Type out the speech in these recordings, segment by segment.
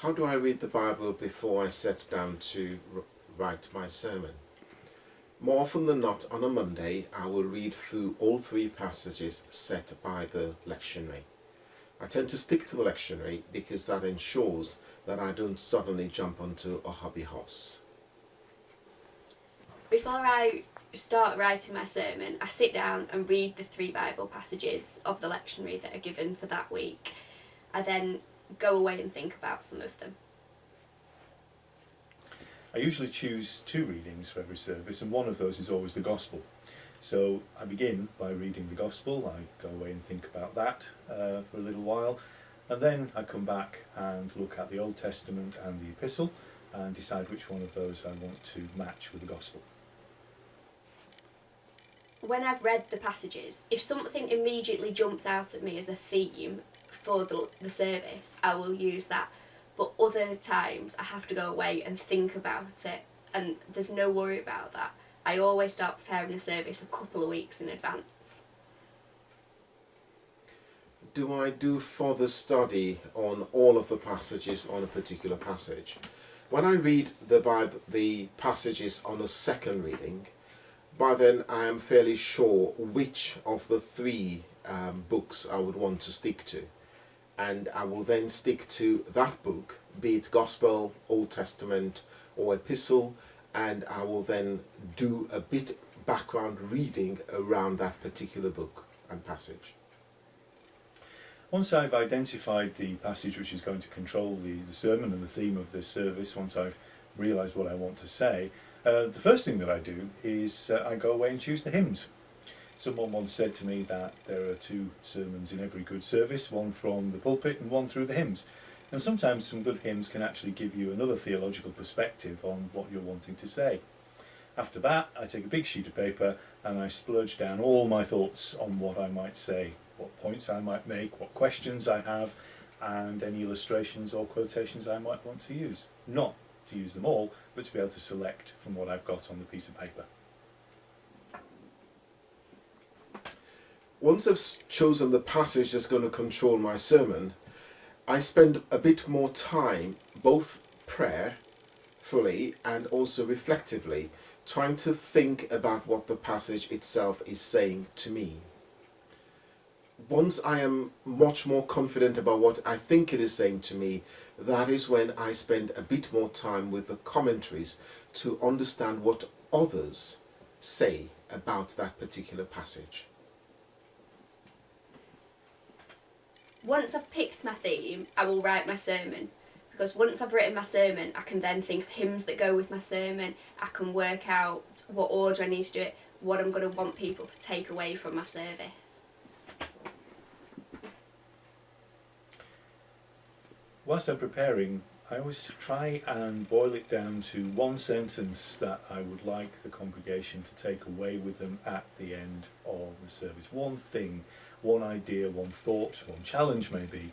How do I read the Bible before I sit down to write my sermon? More often than not, on a Monday, I will read through all three passages set by the lectionary. I tend to stick to the lectionary because that ensures that I don't suddenly jump onto a hobby horse. Before I start writing my sermon, I sit down and read the three Bible passages of the lectionary that are given for that week. I then go away and think about some of them. I usually choose two readings for every service, and one of those is always the Gospel. So I begin by reading the Gospel, I go away and think about that for a little while, and then I come back and look at the Old Testament and the Epistle and decide which one of those I want to match with the Gospel. When I've read the passages, if something immediately jumps out at me as a theme for the service, I will use that. But other times I have to go away and think about it, and there's no worry about that. I always start preparing a service a couple of weeks in advance. Do I do further study on all of the passages on a particular passage? When I read the Bible, the passages on a second reading, by then I am fairly sure which of the three books I would want to stick to. And I will then stick to that book, be it Gospel, Old Testament or Epistle, and I will then do a bit background reading around that particular book and passage. Once I've identified the passage which is going to control the sermon and the theme of the service, once I've realised what I want to say, the first thing that I do is I go away and choose the hymns. Someone once said to me that there are two sermons in every good service, one from the pulpit and one through the hymns. And sometimes some good hymns can actually give you another theological perspective on what you're wanting to say. After that, I take a big sheet of paper and I splurge down all my thoughts on what I might say, what points I might make, what questions I have, and any illustrations or quotations I might want to use. Not to use them all, but to be able to select from what I've got on the piece of paper. Once I've chosen the passage that's going to control my sermon, I spend a bit more time, both prayerfully and also reflectively, trying to think about what the passage itself is saying to me. Once I am much more confident about what I think it is saying to me, that is when I spend a bit more time with the commentaries to understand what others say about that particular passage. Once I've picked my theme, I will write my sermon. Because once I've written my sermon, I can then think of hymns that go with my sermon. I can work out what order I need to do it, what I'm going to want people to take away from my service. Whilst I'm preparing, I always try and boil it down to one sentence that I would like the congregation to take away with them at the end of the service. One thing, one idea, one thought, one challenge maybe,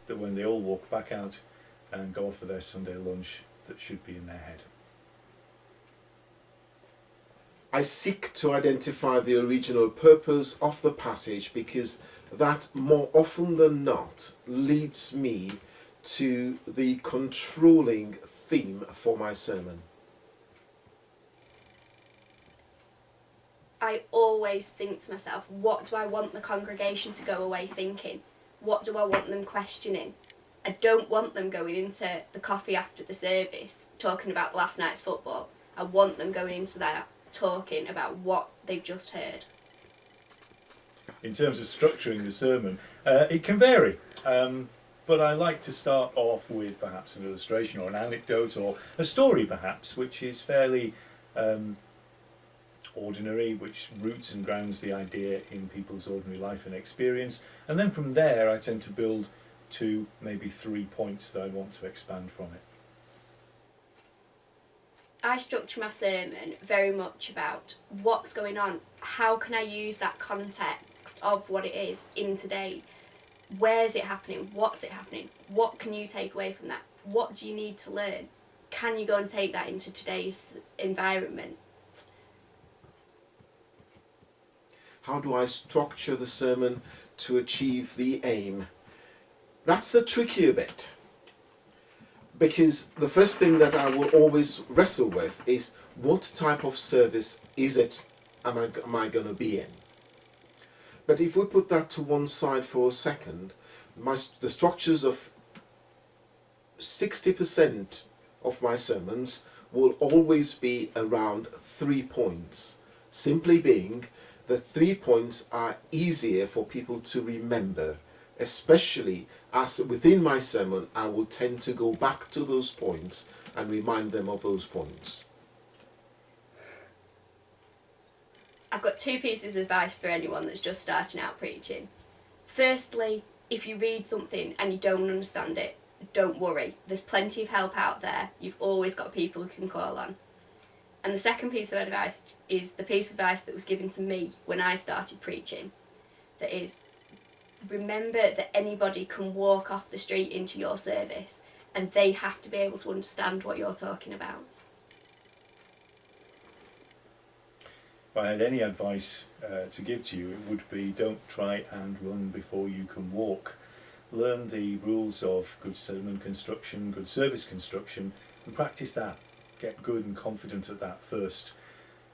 that when they all walk back out and go off for their Sunday lunch, that should be in their head. I seek to identify the original purpose of the passage because that more often than not leads me to the controlling theme for my sermon. I always think to myself, what do I want the congregation to go away thinking? What do I want them questioning? I don't want them going into the coffee after the service talking about last night's football. I want them going into that talking about what they've just heard. In terms of structuring the sermon, it can vary. But I like to start off with perhaps an illustration or an anecdote or a story perhaps, which is fairly ordinary, which roots and grounds the idea in people's ordinary life and experience. And then from there I tend to build 2, maybe 3 points that I want to expand from it. I structure my sermon very much about what's going on. How can I use that context of what it is in today? Where's it happening? What's it happening? What can you take away from that? What do you need to learn? Can you go and take that into today's environment? How do I structure the sermon to achieve the aim? That's the trickier bit. Because the first thing that I will always wrestle with is, what type of service is it am I going to be in? But if we put that to one side for a second, the structures of 60% of my sermons will always be around 3 points. Simply being, the 3 points are easier for people to remember, especially as within my sermon I will tend to go back to those points and remind them of those points. I've got 2 pieces of advice for anyone that's just starting out preaching. Firstly, if you read something and you don't understand it, don't worry. There's plenty of help out there. You've always got people who can call on. And the second piece of advice is the piece of advice that was given to me when I started preaching. That is, remember that anybody can walk off the street into your service and they have to be able to understand what you're talking about. If I had any advice to give to you, it would be, don't try and run before you can walk. Learn the rules of good sermon construction, good service construction, and practice that. Get good and confident at that first,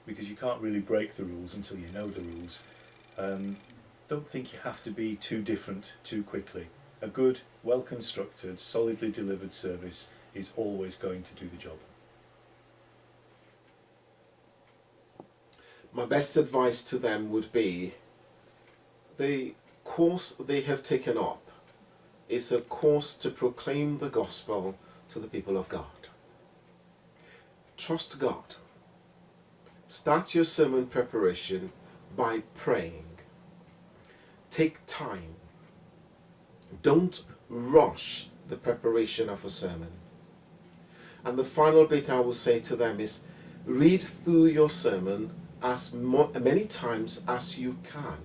because you can't really break the rules until you know the rules. Don't think you have to be too different too quickly. A good, well-constructed, solidly delivered service is always going to do the job. My best advice to them would be, the course they have taken up is a course to proclaim the gospel to the people of God. Trust God. Start your sermon preparation by praying. Take time. Don't rush the preparation of a sermon. And the final bit I will say to them is, read through your sermon as many times as you can.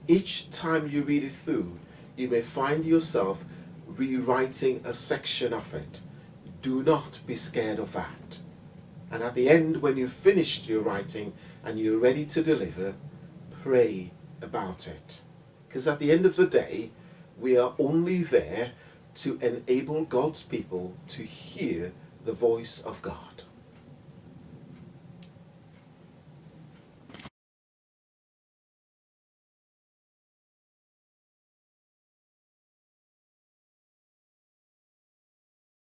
Each time you read it through, you may find yourself rewriting a section of it. Do not be scared of that. And at the end, when you've finished your writing and you're ready to deliver, pray about it. Because at the end of the day, we are only there to enable God's people to hear the voice of God.